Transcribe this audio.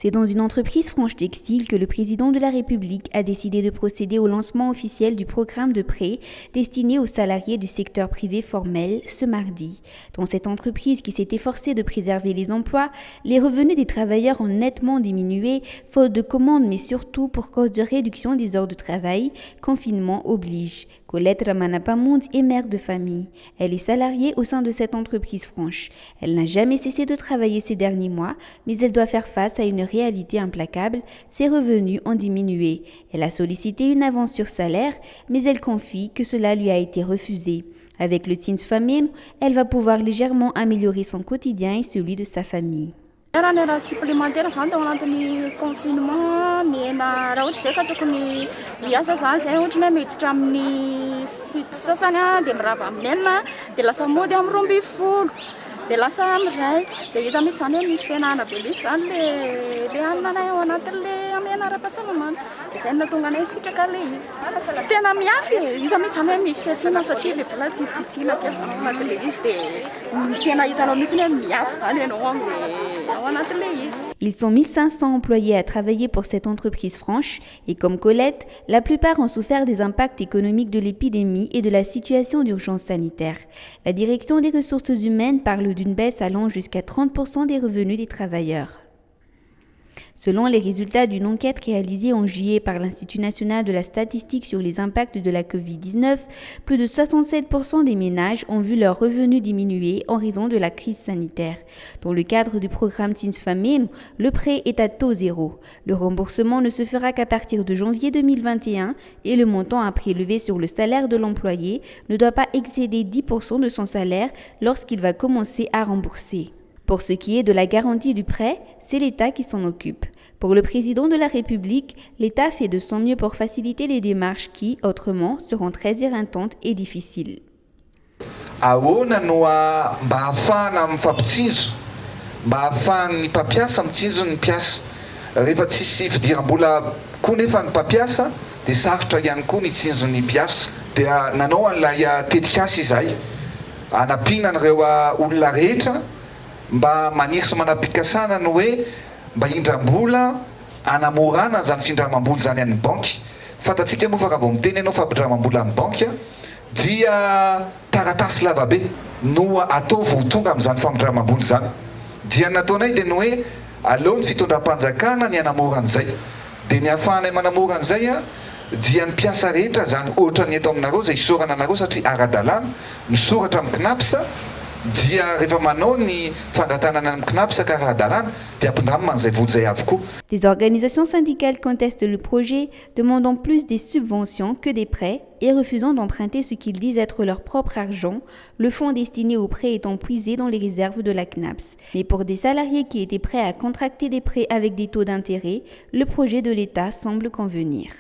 C'est dans une entreprise Franche Textile que le président de la République a décidé de procéder au lancement officiel du programme de prêt destiné aux salariés du secteur privé formel ce mardi. Dans cette entreprise qui s'est efforcée de préserver les emplois, les revenus des travailleurs ont nettement diminué, faute de commandes mais surtout pour cause de réduction des heures de travail, confinement oblige. Colette Ramanapamound est mère de famille. Elle est salariée au sein de cette entreprise franche. Elle n'a jamais cessé de travailler ces derniers mois, mais elle doit faire face à une réalité implacable. Ses revenus ont diminué. Elle a sollicité une avance sur salaire, mais elle confie que cela lui a été refusé. Avec le Tsinsfameno, elle va pouvoir légèrement améliorer son quotidien et celui de sa famille. Raha supplémentaire zany tao anatin'ny confinement mihena raha ohatra zay ka tokony hiasa zany zay ohatra hoe miditra amin'ny fito sasany dia mirava amin'ny enina dia lasa mody amin'ny 12 dia lasa amiray dia hita mihitsy zany hoe misy fianarana be mihitsy zany le ananay ao anatin'le amin'ny anara-pahasalamana dia zay nahatonga anay sitraka le izy tena miafy hita mihitsy zany hoe misy fiafiana satria le vola tsy tsitsina kely zany ao anatin'le izy dia tena hitanao mihitsy hoe miafy zany ianao ao anatin'le izy. Ils sont 1500 employés à travailler pour cette entreprise franche et comme Colette, la plupart ont souffert des impacts économiques de l'épidémie et de la situation d'urgence sanitaire. La direction des ressources humaines parle d'une baisse allant jusqu'à 30% des revenus des travailleurs. Selon les résultats d'une enquête réalisée en juillet par l'Institut national de la statistique sur les impacts de la Covid-19, plus de 67% des ménages ont vu leurs revenus diminuer en raison de la crise sanitaire. Dans le cadre du programme Tsinsfameno, le prêt est à taux zéro. Le remboursement ne se fera qu'à partir de janvier 2021 et le montant à prélever sur le salaire de l'employé ne doit pas excéder 10% de son salaire lorsqu'il va commencer à rembourser. Pour ce qui est de la garantie du prêt, c'est l'État qui s'en occupe. Pour le président de la République, l'État fait de son mieux pour faciliter les démarches qui, autrement, seront très éreintantes et difficiles. Ahoana no mba hahafahana mifampitsinjo, mba hahafahan'ny mpampiasa mitsinjo ny mpiasa. Rehefa tsisy fidiram-bola koa nefa ny mpampiasa, dia sarotra ihany koa ny tsinjo ny mpiasa. Dia nanao an'ilay tetikasa izay, anampina an'ireo olona rehetra mba maniry sy manam-pikasana no hoe mba hindram-bola anamorana zany findramam-bola zany amin'ny banky. Fantatsika moa fa raha vao miteny ianao fampindramam-bola amin'ny banky dia taratasy lavabe no atao vao tonga amin'izany fampindramam-bola zany. Dia nataonay dia no hoe aleo ny fitondram-panjakana ny anamora an'izay. Dia ny ahafahanay manamora an'izay dia ny mpiasa rehetra zany ohatra ny eto aminareo zay isorana anareo satria ara-dalàna misoratra amin'ny KNAPS dia rehefa manao ny fandratanana amin'ny KNAPS ka ara-dalàna dia ampindramina an'izay vola zay avokoa. Des organisations syndicales contestent le projet, demandant plus des subventions que des prêts et refusant d'emprunter ce qu'ils disent être leur propre argent, le fonds destiné aux prêts étant puisé dans les réserves de la KNAPS. Mais pour des salariés qui étaient prêts à contracter des prêts avec des taux d'intérêt, le projet de l'État semble convenir.